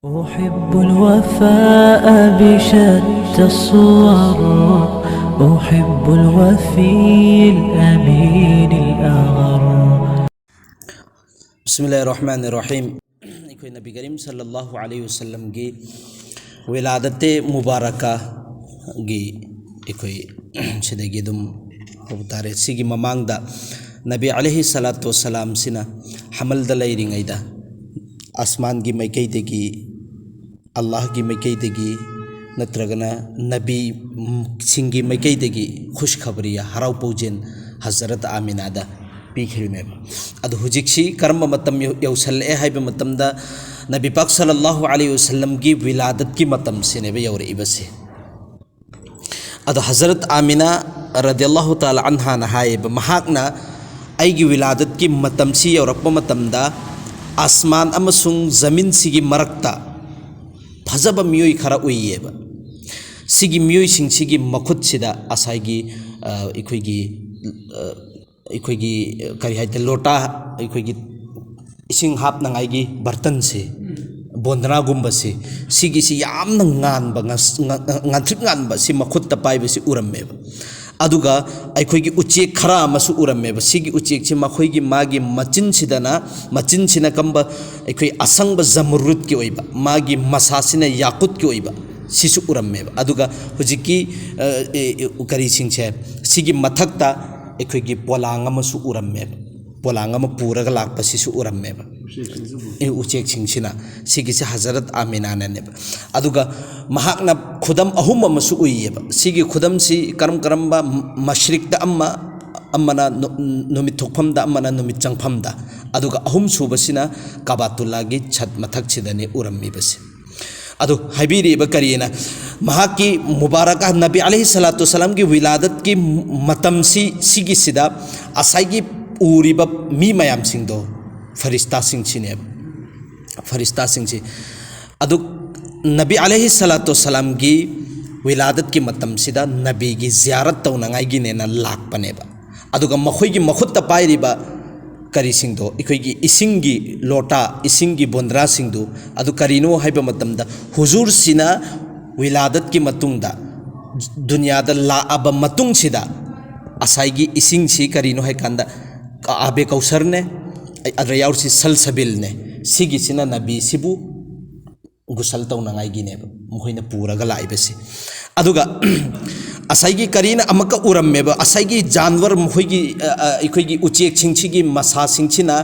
أحب الوفاء بشتى الصور. أحب الوفي الأمين الأغر. بسم الله الرحمن الرحيم. إخوة نبي كريم صلى الله عليه وسلم کی ولادت مبارکہ کی إخوة شدگی دم ہوتارے سیگی ممانگ دا نبی علیہ الصلوۃ والسلام سنا حمل دلائری غیدا آسمان کی مکئی دگی Allah की मैकई दगी नत्रगना नबी सिंगी मैकई दगी खुश खबरिया हराव पौजेन हजरत आमिनादा पीखरिमे अद हुजिक्सी कर्म मतम यौसल्ले हाइब मतमदा नबी पाक सल्लल्लाहु अलैहि वसल्लम की विलादत की मतम सिनेबे यौरइबसे अद हजरत आमिना रदियल्लाहु ताला अन्हा नहाइब महाकना आइगी विलादत की मतम सी यौरप मतमदा आसमान अमसुंग जमीन सिगी मरक्ता फजब मियोई खरा उइयेबा सिगी मियोई सिंग मखुत सिदा असाइगी इखोगी करी हाइते लोटा इखोगी इसिंग हाप नंगाइगी बर्तन से बोंदना गुम्बा से सिगी सी याम नंगानबा ngantrip nganba si मखुत पाइबे से उरम्मेबा अदुगा अखोगी उचेक खरा अमसु उरम्मेबा सिगी उचेक से मखोगी मागी मचिन सिदना मचिन सिना कंबा अखोई असंग जमरुद की ओइबा मागी मसासिना याकुत की ओइबा सिसु उरम्मेबा अदुगा हुजिकी करी सिंग छे सिगी मथक्ता अखोगी पोलांग अमसु उरम्मेबा पोलांग अम पूरगा लाकपा सिसु उरम्मेबा उचेक सिंगसिना सिगी से हजरत आमिना नेबा अदुगा महाकना खुदम अहुम अमसु उइयेबा सिगी खुदम सी करम करम्बा मशरिक दा अम्मना नुमित थोकफमदा अम्मना नुमित चंगफमदा अदुगा अहुम सुबसिना काबातुल्लागी छत मथक सिदने उरम्मीबसे अदु हाइबिरिबा करियना महाकी मुबारक नबी अलैहि सलातु वसलाम की विलादत की मतम सिगी सिदा असाइगी उरिबा मी मयाम सिंगदो फरिश्ता सिंग सिने फरिश्ता सिंग से अदु नबी अलैहि सलातु वसलाम की विलादत की मतम सिदा नबी की ज़ियारत तौनंगाइगी नेना लाकपनेबा अदुगा मखोइगी मखुत पाइरिबा करी सिंगदो इखोइगी इसिंगी लोटा इसिंगी बोंद्रा सिंगदो अदु करिनो हाइबा मतमदा हुजूर सिना विलादत की मतुंगदा दुनियादा लाअबा मतुंग सिदा असाइगी इसिंग सी करिनो है कांदा आबे कौसर ने अद्रयाउर सी सलसबिल ने सिगी सिना नबी सिबु गुसल तौनंगाइगी ने मुखोइना पूरगा लाइबसे अदुगा असाइगी करीना अमका उरम्मेबा असाइगी जानवर मुखोइगी इखोइगी उचेक सिंगसिगी मसा सिंगसिना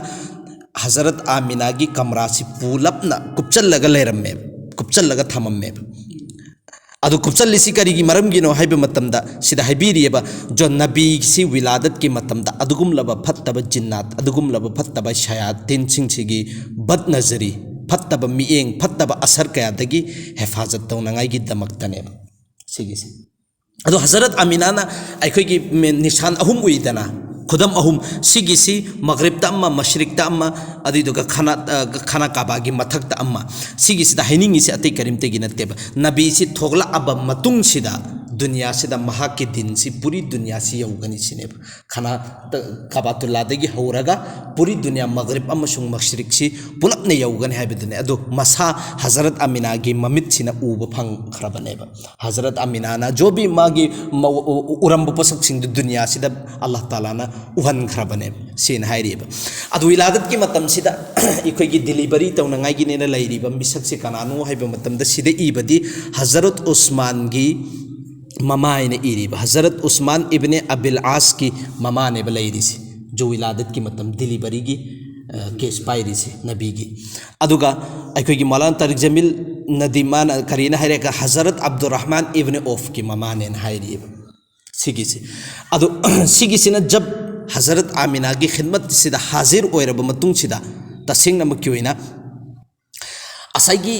हजरत आमिना की कमरा से पुलपना कुपचल्लगा लेरम्मेबा कुपचल्लगा थमम्मेबा अदु कुपचल्लिसी करिगी मरमगिनो हाइबे मतमदा सिदा हाइबिरियेबा जो नबी सी विलादत की मतमदा अदुगुमलबा फत्तबा जिन्नात अदुगुमलबा फत्तबा शयातीन सिंगसिगी बद नजरी फत्तबा मिएंग फत्तबा असर कयादगी हिफाजत तौनंगाइगी दमक्तनेबा सिगिसे अदु हजरत आमिनाना अखोइगी निशान अहुम उइदना खुदम अहुम सिगिसी मगरिबता अम्मा मशरिकता अम्मा अदिदुगा खाना काबागी मथक्ता अम्मा सिगिसिदा हाइनिंगिसे अतै करिमतेगी नत्तेबा नबी सि थोगला अब मतुंग सिदा दुनिया सिदा महा के दिन सी पूरी दुनिया सी यौगनी सिनेब खाना काबातुल्लादगी हौरगा पूरी दुनिया मगरिब अमसुंग मशरिक सी पुलपने यौगनी हाइबदने अदु मसा हजरत आमिना की ममित सिना उब फंग खरबनेबा हजरत आमिना ना जो भी मागी उरंब पसक सिंग दुनिया सिदा अल्लाह ताला ना उहन खरबने सेन हाइरिबा अदु विलादत की मतम सिदा इखोइगी डिलीवरी तौनंगाइगी नेना लैरिबा मिसक से कनानु हाइबा मतमदा सिदा इबदी हजरत उस्मान की ममा ने इरीबा हजरत उस्मान इब्ने अबिल आस की ममा ने बलैरिसी जो विलादत की मतम डिलीवरी की केस पाइरिसी नबी की अदुगा अखोइगी मौलाना तारिक जमील नदीमान करीना हाइरेका हजरत अब्दुर्रहमान इब्ने औफ की ममा ने हाइरिबा सिगिसे अदु सिगिसिना जब हजरत आमिना की खिदमत सिदा हाजिर ओइरबा मतुंग सिदा तसिंग नमकी ओइना असाइगी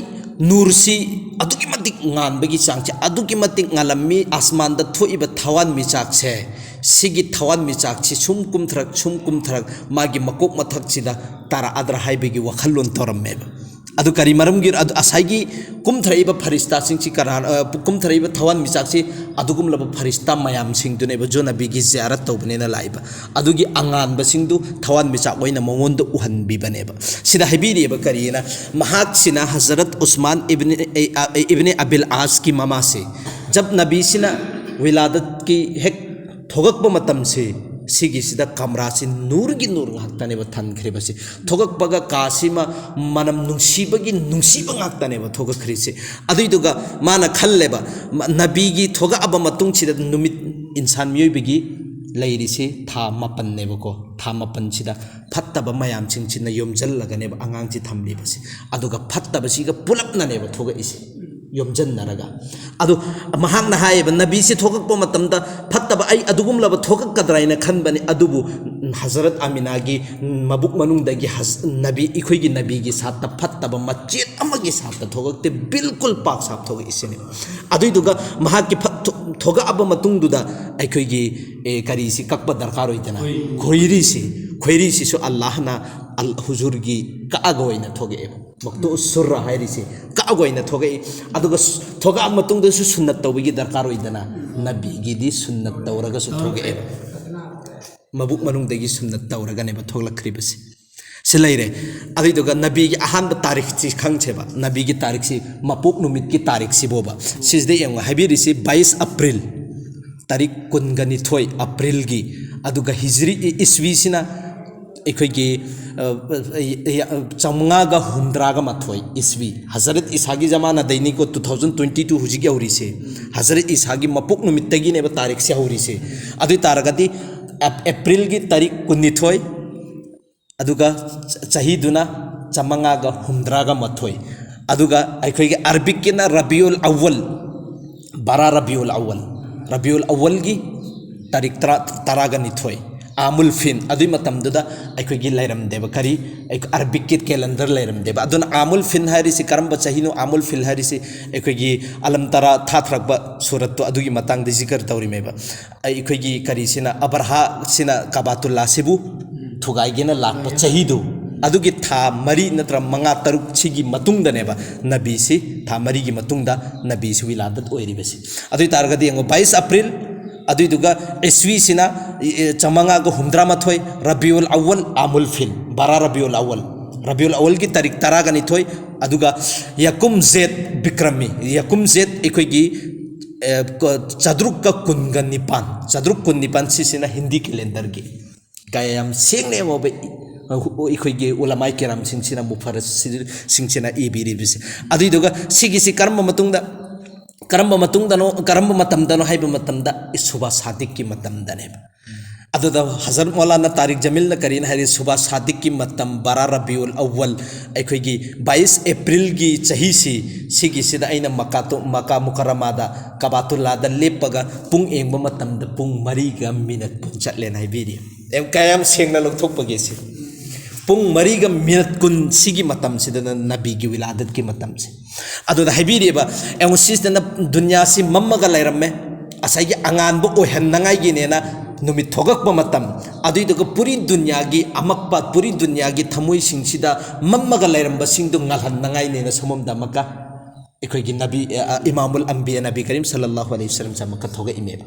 नूर सी अदुकी मतिक nganbagi changche aduki matik ngalami asman da thoiba thawan michak se sigi thawan michak chi sum kumthrak magi makok mathak sida tara adra haibegi wakhallon toramme adu kari maram gir adu asaigi kum thraiba farista sing chi karan kum thraiba thawan misak si adugum laba farista mayam sing dune ba jo nabi gi ziyarat tawbne na laiba adugi angan ba sing du thawan misak oina mongon do uhan bi bane ba sida habiri ba karina mahak sina hazrat usman ibn abil as ki mama se jab nabi sina wiladat ki hek thogak ba matam se sigi sida kamra si nur ngakta ne ba than khre ba si thogak baga kasima manam nungsiba ngakta ne ba thogak khre se adui duga mana khalle ba nabi gi thoga aba matung chida numit insan miyoi bigi lairi se tha mapan ne ba ko tha mapan chida phatta ba mayam ching china yom jal laga ne ba angang chi thamli ba si aduga phatta ba si ga pulap na ne ba thoga isi yomjan naraga adu mahak na hai ba nabi si thogak po matamda phatta ba ai adugum laba thogak kadrai na khan bani adubu hazrat amina gi mabuk manung da gi nabi ikhoi gi nabi gi satta phatta ba machet amagi satta thogak te bilkul pak sap thoga isine adui duga mahak ki thoga aba matung du da ikhoi gi kari si kakba darkar hoitana khoiri si so allah na al huzur gi ka agoina thoge makto surra hairi si ka agoina thoge aduga thoga matung da su sunnat tawigi darkar hoidana nabi gi di sunnat tawraga su thoge mabuk manung dagi sunnat tawraga ne ba thogla kribasi silaire adi duga nabi gi ahan ba tarikh chi khangcheba nabi gi tarikh si mapuk numit ki tarikh si boba sisde yang habiri si 22 april tarik kungani thoi april gi aduga hijri iswi sina ekhoi chamnga humdraga mathoi iswi hazrat isagi zamana daini ko 2022 huji gi auri se hazrat isagi mapuk numit tagi ne ba tarik se auri se adu taragati april gi tarik kunithoi aduga chahi duna chamnga ga humdraga mathoi aduga ekhoi gi arabic kina rabiul awwal bara rabiul awwal gi tarik taraga nithoi amul fin adui matam duda aikoi gi lairam deba kari arabic kit calendar lairam deba aduna amul fin hari si karamba chahino amul fil hari si aikoi gi alam tara thathrakba surat to adugi matang de zikr tawri meba aikoi gi kari sina abarha sina kabatullah sibu thugai gena lakpa chahido adugi tha mari natra manga taruk chigi matung da neba nabi si tha mari gi matung da nabi si wiladat oiri besi adui targadi ngo 22 april adui duga iswi sina chamanga go humdra mathoi rabiul awwal amul fil bara rabiul awwal ki tarik taraga ni thoi aduga yakum zed bikrami yakum zed ikoi gi chadruk ka kungan nipan si sina hindi calendar gi kayam sengne mo be ikoi gi ulamai kiram sing sina mufar sing sina ibiri bis adui duga sigi si karma matungda karamba matamdano haiba matamda suba sadik ki matamdane aduda hazrat maulana tariq jamil na karin hari suba sadik ki matam bara rabiul awwal aikoi gi 22 april gi chahi sigi sida aina maka mukarramada kabatullah da lepaga pung engba matamda pung mari ga minute pun chatlen haibiri em kayam sengna lokthok pagi si pung mari ga minute kun sigi matam sida nabi gi wiladat ki matam se aduda haibiri ba em sistana dunya si mammaga lairamme asai angan bo ohan nangai gi nena numit thogak ba matam adui duga puri dunya gi amakpa puri dunya gi thamoi singsida mammaga lairamba singdu ngalhan nangai nena somom da maka ekoi gi nabi imamul anbiya nabi karim sallallahu alaihi wasallam sa maka thoga imeba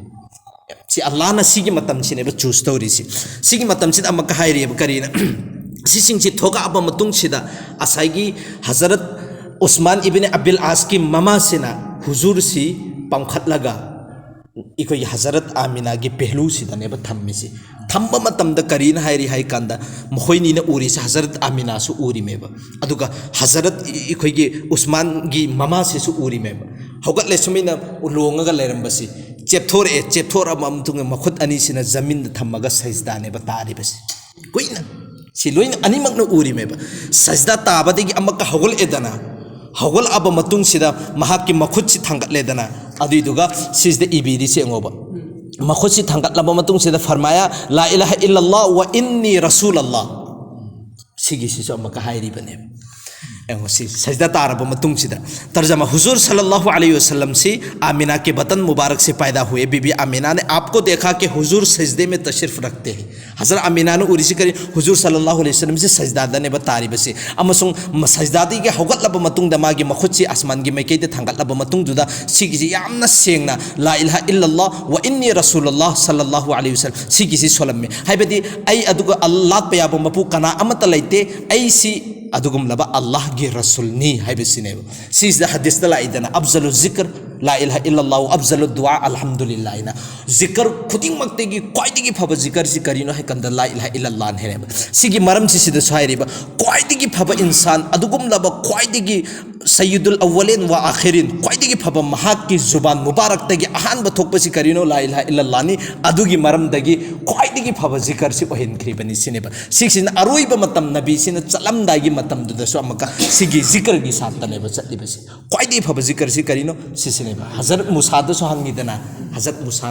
si allah na sigi matam sine ba choose story sigi matam sida amaka hairi ba karina sising si thoga aba matung sida asai gi hazrat Usman ibn Abil As ki mama sina huzur si pamkhat laga ikoi hazrat Amina gi pehlu si dane ba thammi si thamba matam da karin hairi hai kanda mohoini na uri sa hazrat Amina su uri meba aduga hazrat ikoi gi Usman gi mama si su uri meba hogat le sumina ulonga ga leram basi chepthor amam tunga makhut ani sina zamin da thammaga sajda ne ba tari basi koina si loina ani magna uri meba sajda tabadigi amaka hogol edana hogol aba matung sida mahak ki makhut si thangat ledana adui duga sisde ibidi se ngoba makhut si thangat laba matung sida farmaya la ilaha illallah wa inni rasulullah sigi si so maka hairi bane एंगोसी सजदा तारब मतुंगसिदा तर्जमा हुजूर सल्लल्लाहु अलैहि वसल्लम से आमिना के बतन मुबारक से पैदा हुए बीबी आमिना ने आपको देखा कि हुजूर सजदे में तशरीफ रखते हैं हजरत आमिना ने उरिसी करी हुजूर सल्लल्लाहु अलैहि वसल्लम से सजदा दने बतारी बसे अमसुंग सजदादी के हौगतलब मतुंग दमागी मखुची आसमान की मैके दे थांगतलब मतुंग दुदा सिगिजी यामना सेंगना ला इलाहा इल्लल्लाह व इन्नी रसूलुल्लाह सल्लल्लाहु अलैहि वसल्लम सिगिजी सोलम में हाइबदी आई अदुग अल्लाह पे याबो मपु कना अमत लैते आई सी अदुगुम लबा अल्लाह के रसूलनी हाइबसिने सिज द हदीस द लाइदना अफजलु जिक्र ला इलाहा इल्लल्लाह अफजलु दुआ अल्हम्दुलिल्लाह इना जिक्र खुदिंग मक्ते की क्वाइदिगी फब जिक्र सि करिनो है कंद ला इलाहा इल्लल्लाह ने सिगी मरम सिद साइरिबा क्वाइदिगी फब इंसान अदुगुम लबा क्वाइदिगी सय्यदुल अव्वलिन व आखिरिन क्वाइदिगी फब महाक की जुबान मुबारक तगी अहान बथोकपसि करिनो ला इलाहा इल्लल्लाह नि अदुगी मरम दगी क्वाइदिगी फब जिक्र सि ओहिन खरिबनि सिनेबा सिक्सिन अरोइबा मतम नबी सिन चलम दागी मतम दुदसो अमका सिगी जिक्र की सातनेबा चलिबसि क्वाइदिगी फब जिक्र सि करिनो सिसिनेबा हजरत मूसा दसो हंगिदना हजरत मूसा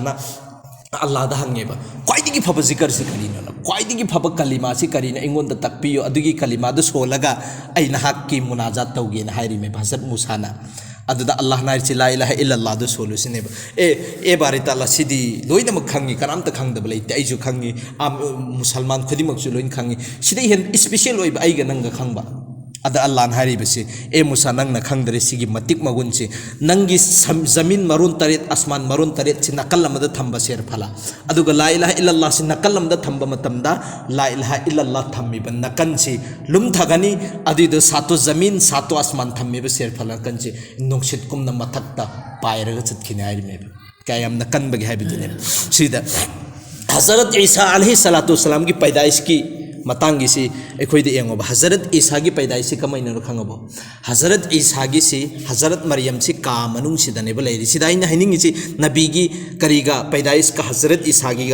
अल्लाह दा हंगेबा क्वाइदिगी फब जिक्र सि करिनो क्वाइदिगी फब कलिमा सि करिनो इंगोंद तकपियो अदुगी कलिमा दो सोलगा आई नहाक की मुनाजात तौगे न हायरि में हजरत मूसा ना अदुदा अल्लाह नाइर ला इलाहा इल्लल्लाह दो सोलो सिनेबा ए बारे ताला सिदी लोइनम खंगी कनाम त खंगदब लेते आइजु खंगी मुसलमान खुदिमकसु लोइन खंगी सिदे हेन स्पेशल ओइब आइगा नंगा खंगबा अद अल्लाह हारिबसे ए मूसा नंग न खंगदरे सिगी मतिक मगुन से नंगी जमीन मरुन तरेत आसमान मरुन तरेत से नकल अमद थंब सेर फला अदुगा ला इलाहा इल्लल्लाह से नकल अमद थंब मतमदा ला इलाहा इल्लल्लाह थम्मिब नकन से लुम थगनी अदिद सातो जमीन सातो आसमान थम्मिब सेर फला कन से नोंसित कुमना मथक्ता पायरगा चतखिने हारिमे कायम नकन बगे हाबिदने सीधा हजरत ईसा अलैहि सलातु वसलाम की पैदाइश की मतंगी से अखोइदे एंगोब हजरत ईसा की पैदाइश से कमाइनो खंगबो हजरत ईसा की से हजरत मरियम से का मनुंग सिदनेब लेरि सिदाइन हाइनिंग से नबी की करीगा पैदाइश का हजरत ईसा की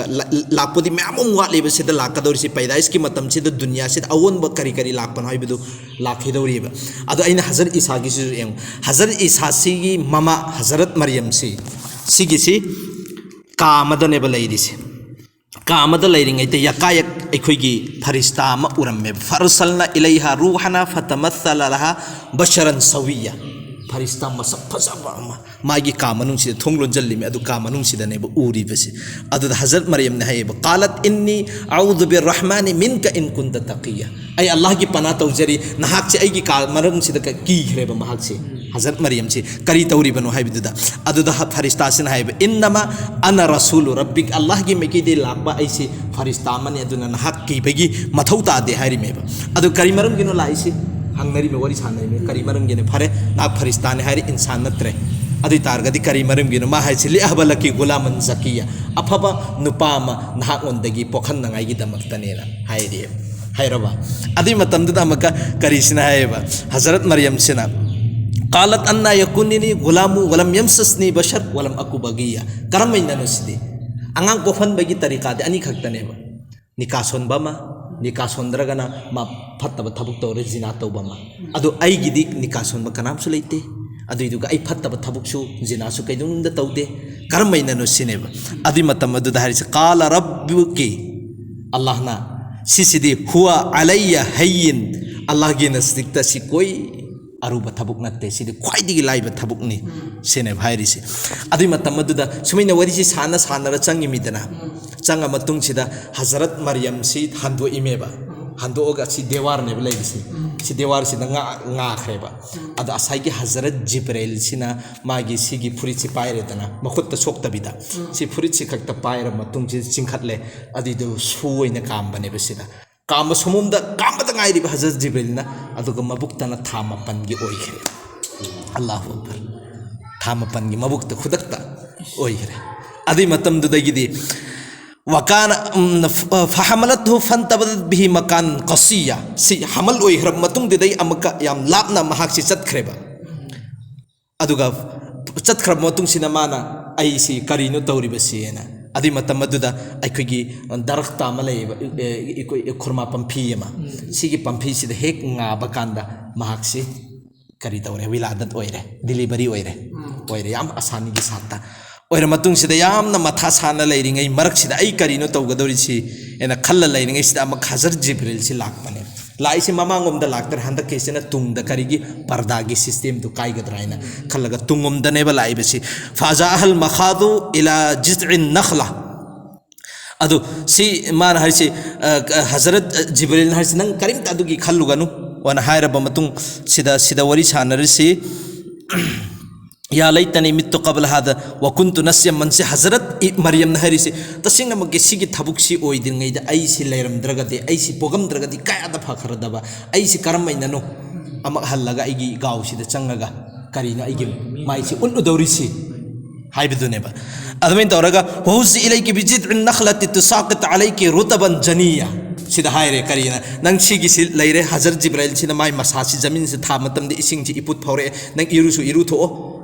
लापोदी मैम वालेब से लाकदौर से पैदाइश की मतम से दुनिया से अवोन करी करी लापन हाइबदु लाखिदौरीब अदो अइन हजरत ईसा की से एंग हजरत ईसा की ममा हजरत मरियम से सिगी से का मदनेब लेरि से कामद लेरिंगै ते यकायक अखोइगी फरिश्ता अमा उरम्मे फरसलना इलैहा रूहना फतमस्सल लहा बशरन सविया फरिश्ता मसक फजबा मागी का मनुंग से थोंगलोन जल्ली में अदु का मनुंग सिदने ब उरी बसे अदु हजरत मरियम ने है कालत इन्नी अऊदु बिर्रहमानि मिनका इन कुंत तकिया आई अल्लाह की पना तौजरी नहाक से आई का मरंग सिद की खरेब महाक से हजरत मरियम से करी तौरी बनो है बिदुदा अदुदा फरिश्ता सिन है इन्नमा अना रसूल रब्बिक अल्लाह की मेकी दे लापा ऐसे फरिश्ता मने अदुना नहाक की बगी मथौता दे हारी में अदु करी मरम गिनो लाइसे हंगरी में वरी सानई में करी मरम गिने फरे ना फरिश्ता ने हारी इंसान नत्रे अदु तारगदी करी मरम गिनो मा हाइसे ले अहबलकी गुलामन जकिया अफबा नुपामा नहाक ओंदगी पोखन नंगाई गी दमक्तनेना हाइरी हाइरबा अदि मतमदुदा मका करीसिना हाइबा हजरत मरियम सिना कालत अन्ना यकुनिनी गुलामु वलम यमससनी बशर वलम अकु बगिया करमैना नसिदि अंगांग पोफन बगी तरीका दे अनि खक्तनेबा निका सोनबमा निका सोंद्रगना मा फत्तब थबुक तौरे जिना तौबमा अदु आइगिदि निका सोनबा कनामसु लेते अदुइदुगा आई फत्तब थबुकसु जिनासु कैदुनुंदा तौदे करमैना नसिनेबा अदि मतम अदु दारिस काल रब्बुकी अल्लाहना सिसिदि हुआ अलैया हय्यिन अल्लाह गे नजदीकता सि कोई अरुब थबुक नते सिदि ख्वाइदिगी लाइब थबुकनी सेने भाइरि से अदि मतम अदुदा सुमैना वरिसि साना सानरा चंगि मिदना चंगा मतुंग सिदा हजरत मरियम सि हंदो इमेबा हंदो ओगा सि देवार ने बलाइसि सि देवार सि nga खरेबा अद असाई की हजरत जिब्राइल सिना मागी सिगी फुरिसि पाइरेदना मखुत सोक्तबिदा सि फुरिसि खक्ता पाइर मतुंग सि चिंखतले अदि दो सुइना काम बने बसिदा काम समुमदा काम दंगाइरि हजरत जिब्राइल ना अदुग मबुक्तना थामपन गी ओइखरे अल्लाहु अकबर थामपन गी मबुक्ता खुदक्ता ओइखरे अदि मतम दुदगिदि वकान फहमलतहु फंतबदत बिहि मकान कसिया सि हमल ओइखरब मतुंग दिदै अमका याम लापना महाक सि चतखरेबा अदुगा चतखरब मतुंग सिना माना आई सि करिनो तौरिबसिना अदि मतम अदुदा अखोगी दरख्ता अमा लेबा इकोई खुरमा पंफी अमा सिगी पंफी सिदा हेक ngaबा कांदा महाक सि करि तौरे विलादत ओइरे डिलीवरी ओइरे याम आसानी की साता ओइरे मतुंग सिदा यामना मथा साना लेरिङै मरक सिदा आई करिनो तौगदौरि सि एना खल्ला लेरिङै सिदा अमा हजरत जिब्राइल सि लाकपने लाइसे ममांगोम दा लाक्तर हंदा केसेना तुंग दा करिगी पर्दा की सिस्टम तो काय गदराइना खलगा तुंगोम दनेबा लाइबसी फाजाहल मखादु इला जिज़इन नखला अदु सी मान हरसी हजरत जिब्रील हरसी नंग करिम तादुगी खल्लुगनु वन हायरबा मतुंग सिदा वरी सानरसी या लैतनी मित्तु कबल हादा वकुंतु नस्य मनसे हजरत मरियम हरिसे तसिंग नमगे सिगी थबुक्सी ओइदिंगैदा ऐसी लेरमद्रगदे ऐसी पोगमद्रगदे कायादा फखरदबा ऐसी करमैननो अमक हल्लगा ऐगी गावसिदा चंगगा करिना ऐगी माइसी उल्लुदौरिसी हाइबदुनेबा अदमेन तौरगा वहुज़ि इलैकि बिजिद्इन नखलति तुसाक़ित अलैकि रुतबन जनिया सिदा हायरे करिना नंग सिगी सि लैरे हजरत जिब्राइल सिना माइ मसासी जमीन से था मतमदे इसिंग जि इपुत फौरे नंग इरुसु इरुथो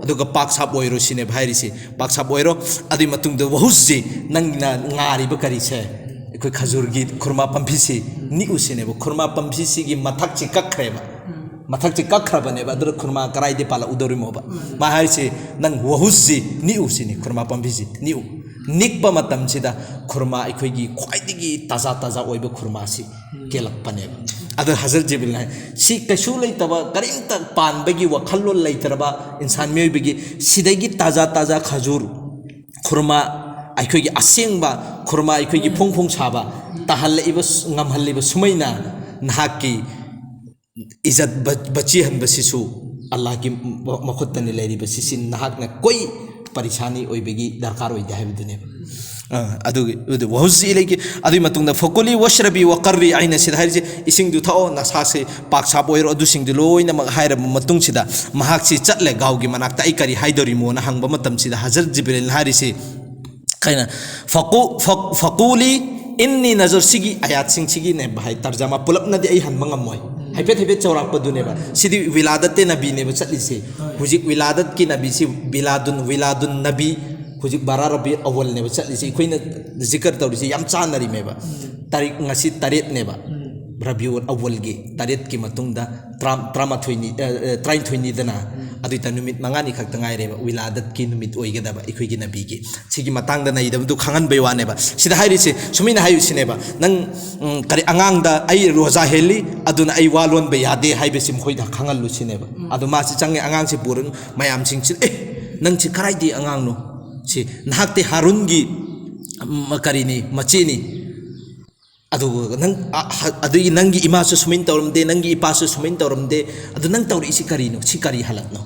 अदुगा पाक साब ओइरो सिने भाइरिसि पाक साब ओइरो अदि मतुंग द वहुज़ि नंगना ngaरिबा करिसे अखोय खजुरगी खुरमा पंफिसि नि उसिने बो खुरमा पंफिसि गी मथक चि कखरेबा मथक चि कखरबने बा दर खुरमा कराइदे पाला उदोरिमोबा मा हाइसे नंग वहुज़ि नि उसिने खुरमा पंफिसि नि उ निकबा मतमसिदा खुरमा अखोयगी ख्वाइदिगी ताजा ताजा ओइबा खुरमासि केलकपने अदर हजरत जिब्रील है सी कशु लेतबा करिमता पानबगी वखल्लो लेतरबा इंसान मेबगी सिदगी ताजा ताजा खजूर खुरमा अखोयगी असेंगबा खुरमा अखोयगी फोंग साबा तहल्लेबा ngamhalliba सुमैना नाकी इज्जत बची हनबसिसु अल्लाह की मखुतनी लेरिबसिसि नाहकना कोई परेशानी ओइबगी दरकार ओइदे हाइबदुने अदुगी वहुज़ि इलैकि अदुई मतुंगदा फकुली वशरबी वकर्री आइना सिदा हाइजे इसिंगदु थाओ नसासे पाक साब ओइरो अदुसिंगदु लोइना मग हाइरब मतुंगसिदा महाक्सि चटले गावगी मनाक्ता आई करी हाइदोरिमोना हंगबा मतमसिदा हजरत जिब्रील हारिसे कैना फकुली इन्नी नजर सिगी आयात सिंग सिगी ने भाई तर्जमा पुलप नदी आई हनबा ngam हाइफेट हाइफेट चौराकपदुनेबा सिदी विलादत नबी ने चलिसे हुजिक विलादत की नबी सी विलादुन नबी हुजिक बारा रबी अव्वल ने चलिसे इखोइना जिक्र तौरिसे याम चानरिमेबा तारीख ngasi taret नेबा रबिउल अव्वल गी taret की मतुंगदा त्राइथोइनी दना अदुइता नुमित मंगानी खक्ता गाइरेबा विलादत की नुमित ओइगदबा इखोइगी नबी गी सिगी मतंगदा नइदबदु खंगन बेवानेबा सिदा हाइरिसे सुमिना हायुसिनेबा नंग करि अंगांगदा आई रोजा हेली अदुना आई वालोन बे यादे हाइबेसिम खोइदा खंगलुसिनेबा अदु मासि चंगे अंगांग से पुरन मयाम सिंगसि नंग छि कराइदि अंगांग नो छि नाहकते हारून गी करिनी मचेनी अदु नंग अदुई नंगी इमासु सुमिन तौरमदे नंगी इपासु सुमिन तौरमदे अदु नंग तौर इसी करिनो छि करि हलतनो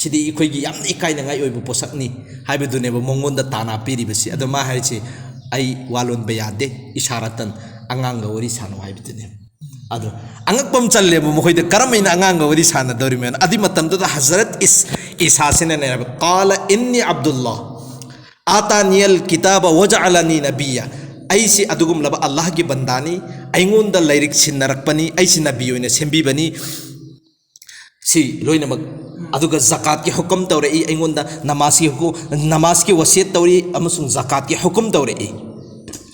सिदी इखोइगी याम इकाइनंगाइ ओइबु पोसकनी हाइबदुनेबा मंगोंदा ताना पिरिबसि अदु मा हाइछि आई वालोन बयादे इशारतन अंगांगा वरी सानो हाइबदुने अदु अंगकपम चल्लेबु मखोइद करमैना अंगांगा वरी साना दौरिमेन अदि मतमदुदा हजरत ईसा सिने ने काल इन्नी अब्दुल्लाह आतानियल किताब वजअलनी नबिया ऐसी अदुगुमलबा अल्लाह की बंदानी ऐंगोंदा लैरिक सिन्नरकपनी ऐसी नबी ओइना सेंबिबनी सी लोइनमक अदुगा ज़कात की हुक्म तौरे ऐंगोंदा नमाज की वसियत तौरी अमसुंग ज़कात की हुक्म तौरे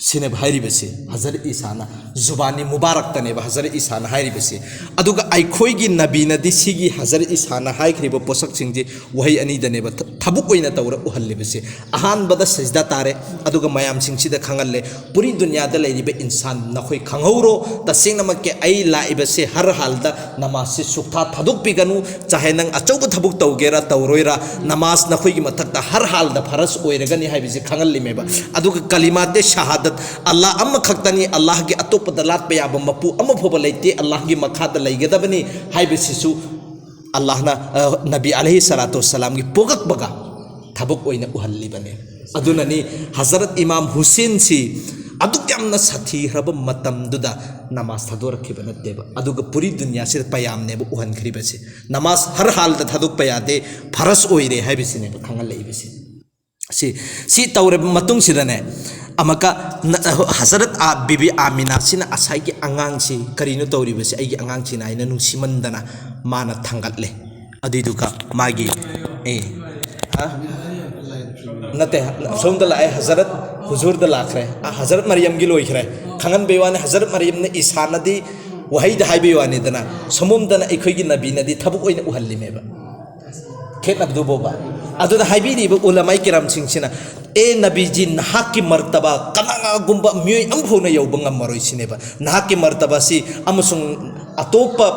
सिने हाइरिबसे हजरत ईसाना जुबानी मुबारक तने हजरत ईसाना हाइरिबसे अदुगा आइखोइगी नबी नदी सिगी हजरत ईसाना हाइखरिबो पोसक सिंजे वही अनी दने थबुक ओइना तौर उहल्लिबसे अहान बदा सजदा तारे अदुगा मयाम सिंगसिदा खंगल्ले पूरी दुनिया दा लैरिबे इंसान नखोइ खंगौरो तसिंगनमके आई लाइबसे हर हालदा नमाज से सुखता थदुक पिगनु चाहे नंग अचौब थबुक तौगेरा तौरोइरा नमाज नखोइगी मथक्ता हर हालदा फरस ओइरगनी हाइबिसे खंगल्लिमेबा अदुगा कलिमाते शहादत अल्लाह अम्म खक्तनी अल्लाह के अतोप दलात पे याब मपू अम्म फोब लेते अल्लाह की मखाद लैगदबनी हाइबिसिसु अल्लाह ना नबी अलैहि सलातु वस्सलाम की पोगक बगा थबक ओइना उहल्लिबने अदुननी हजरत इमाम हुसैन सी अदुक यामना सथीरब मतमदुदा नमाज थदोरखिब नतेबा अदुगा पूरी दुनिया से पयामने बु उहनखरिबसे नमाज हर हाल दा थदुक पयादे फरस ओइरे हाइबिसिने खंगल लेबिसे सी तौरे मतुंग सिदने अमका हजरत बीबी आमिना सिना असाई की अंगांग से करीनो तौरिबसे आई अंगांग सिना आइना नुसिमंदना माना थंगतले अदिदुका मागी नते सोमदा लाए हजरत हुजूर द लाखरे हजरत मरियम गी लोइखरे खंगन बेवाने हजरत मरियम ने ईसा नदी वही द हाई बेवाने दना समुमदना इखोइगी नबी नदी थबुक ओइना उहल्लिमेबा खेत नबदु बोबा अदुदा हाइबिरिबा उलमाई किराम सिंगसिना ए नबीजी नहाकी मर्तबा कनागुम्बा मियोय अमफोना यौबा ngammaroi sineba nahaki martaba si amusung atopa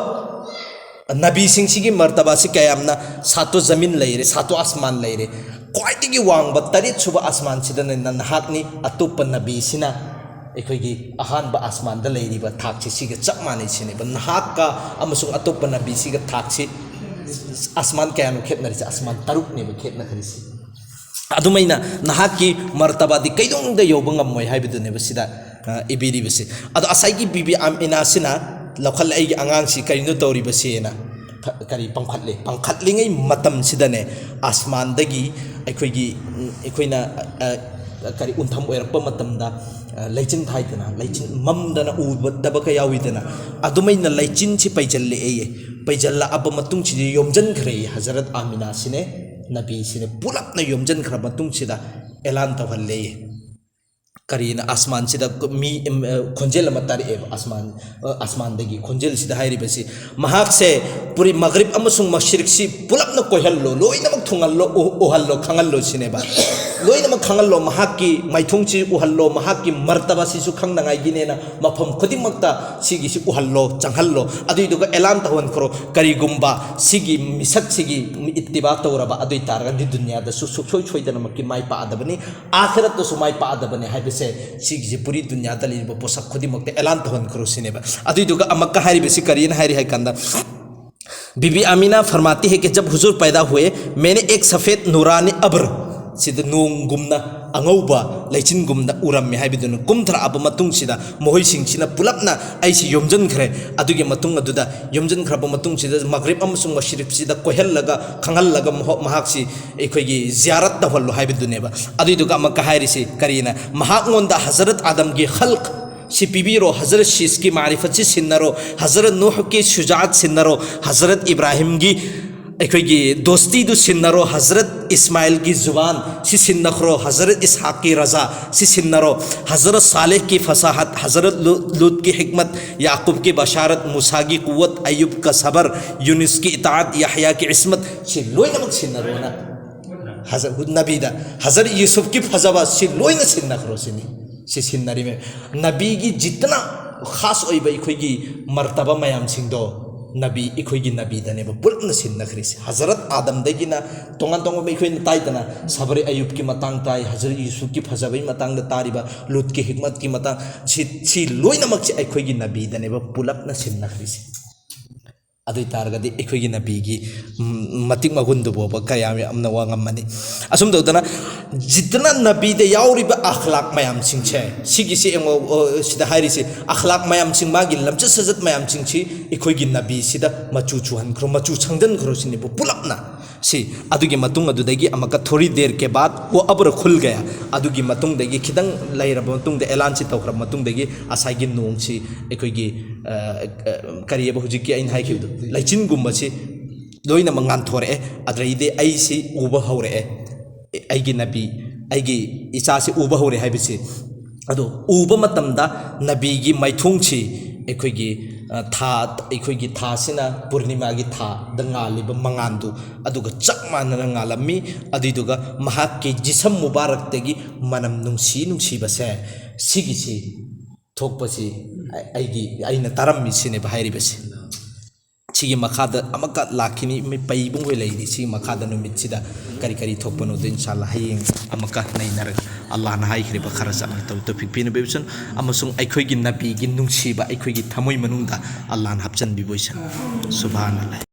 nabi sing sigi martaba si kayamna sato zamin leire sato asman leire kwaitigi wangba tarit suba asman sidana nahakni atopa nabi sina ekhoi ahanba asman da leiriba thakchi siga chapmani sineba nahakka amusung atopa nabi siga thakchi asman kayanu khetnari asman taruk ne khetna kharisi adumaina nahaki martaba di kaidong da yoba ngamoi haibidune basida ibiri basi adu asaigi bibi amina sina lakhal ai angang si karino tori basi na kari pangkhatle ngai matam sidane asman dagi aikoina kari untham oirakpa matam da leichin thaidana leichin mamdana ubadaba ka yawidana adumaina leichin si paijalle eye paijalla aba matung chi yomjan khre hazrat amina sine nabi sine pulap na yomjan khra matung sida elan tawhalle karina asman sida mi khonjel matari e asman dagi khonjel sida hairi basi mahak se puri maghrib amasung mashriq si pulap na kohallo loina mak thungallo ohallo khangallo sine ba loina mak khangallo mahaki maithung chi uhallo mahaki martaba si su khangna ngai gine na mafam khodi makta sigi si uhallo changhallo adui duga elan tawon khro kari gumba sigi misak sigi ittiba tawraba adui targa di dunya da su choi choi dana makki mai pa adabani akhirat to su mai pa adabani haibese sigi puri dunya da li bo posak khodi makta elan tawon khro sineba adui duga amakka hari besi kari na hari hai kanda Bibi Amina फरमाती है कि जब हुजूर पैदा हुए मैंने एक सफ़ेद नूरानी अब्र सिद नोंग गुमना अंगौबा लेचिन गुमना उरम में हाइबिदुन कुमथरा अब मतुंग सिदा मोहई सिंग सिना पुलपना ऐसी योमजन खरे अदुगे मतुंग अदुदा योमजन खरब मतुंग सिदा मगरिब अमसुंग मशरिब सिदा कोहल लगा खंगल लगा महाक सि एखोगी जियारत तहल्लो हाइबिदुनेबा अदुदुगा मक्का हाइरिसि करीना महाक मोंदा हजरत आदम की खल्क si pibiro Hazrat Shis ki ma'rifat si sinnaro Hazrat Nuh ki shujaat sinnaro Hazrat Ibrahim ki ekhoi dosti du sinnaro Hazrat Ismail ki zuban si sinnakhro Hazrat Ishaq ki raza si sinnaro Hazrat Saleh ki fasahat Hazrat Lut ki hikmat Yaqub ki basharat Musa ki quwwat Ayyub ka sabr Yunus ki itaat Yahya ki ismat si loina mak sinnaro na Hazrat Nabi da Hazrat Yusuf ki fazaba si loina sinnakhro sini si sinnari me nabi gi jitna khas oiba ikhoi martaba mayam singdo nabi ikhoi nabi dane ba pulna sinna khris hazrat adam dagina tongan me ikhoi tai dana sabri ayub ki matang tai hazrat yusuf ki fazabai matang da tariba lut ki hikmat ki matang si loina mak ikhoi nabi dane ba pulap na sinna khris adui targadi ikhoi nabi gi matik magundu bo kayami amna wangamani asum dodana jitna nabi de yauriba akhlaq mayam singche sigi si engo sida hairi si akhlaq mayam sing magi lamcha sajat mayam singchi ikhoi gi nabi sida machu chuhan khro machu changdan khro sini bo pulapna si adugi matung adudagi amaka thori der ke baad wo abra khul gaya adugi matung dagi khidang laira matung de elan si tawkhra matung dagi asai gi nong si ikhoi gi kariye bo hujiki ain hai khidu laichin gumba si loina mangan thore adraide ai si uba hore aigi nabi aigi isa si uba hore haibisi ado uba matamda nabi gi maithung chi ekhoi gi tha ekhoi gi tha sina purnima gi tha dangali ba mangandu aduga chakmana ngalami adiduga mahak ki jisam mubarak tegi manam nungsi base sigi si thokpasi aigi aina tarammi sine bahairi base sigi makada amaka lakini me paibung we leidi sigi makada no mitsida kari thokpano de inshallah hayeng amaka nainar Allah na hai khriba kharasa taw topik pin bebson amasung aikhoi gi nabi gi nungsi ba aikhoi gi thamoi manungda Allah na hapchan bi boisan subhanallah